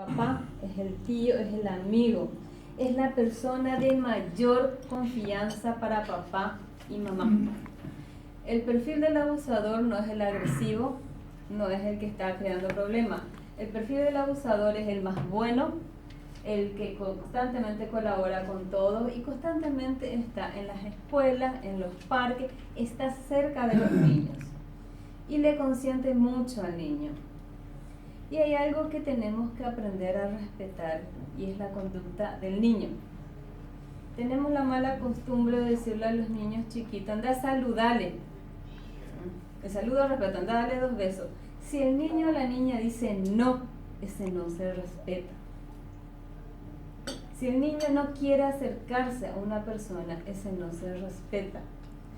Papá es el tío, es el amigo, es la persona de mayor confianza para papá y mamá. El perfil del abusador no es el agresivo, no es el que está creando problemas. El perfil del abusador es el más bueno, el que constantemente colabora con todos y constantemente está en las escuelas, en los parques, está cerca de los niños y le consiente mucho al niño. Y hay algo que tenemos que aprender a respetar y es la conducta del niño. Tenemos la mala costumbre de decirle a los niños chiquitos, anda, saludale. El saludo respeto, anda, dale 2 besos. Si el niño o la niña dice no, ese no se respeta. Si el niño no quiere acercarse a una persona, ese no se respeta.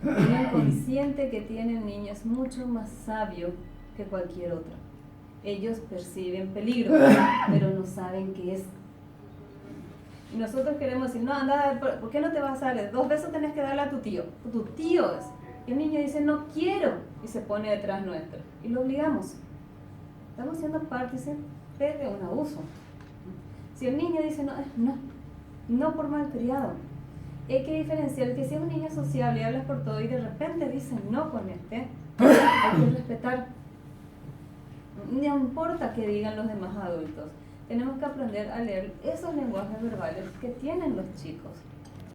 El inconsciente que tiene el niño es mucho más sabio que cualquier otro. Ellos perciben peligro, pero no saben qué es. Y nosotros queremos decir, no, anda, ¿por qué no te vas a dar? 2 besos tenés que darle a tu tío. Tu tío es. Y el niño dice, no quiero. Y se pone detrás nuestro. Y lo obligamos. Estamos siendo partícipes de un abuso. Si el niño dice, no por malcriado. Hay que diferenciar que si es un niño sociable y hablas por todo y de repente dicen no con hay que respetar. No importa que digan los demás adultos, tenemos que aprender a leer esos lenguajes verbales que tienen los chicos.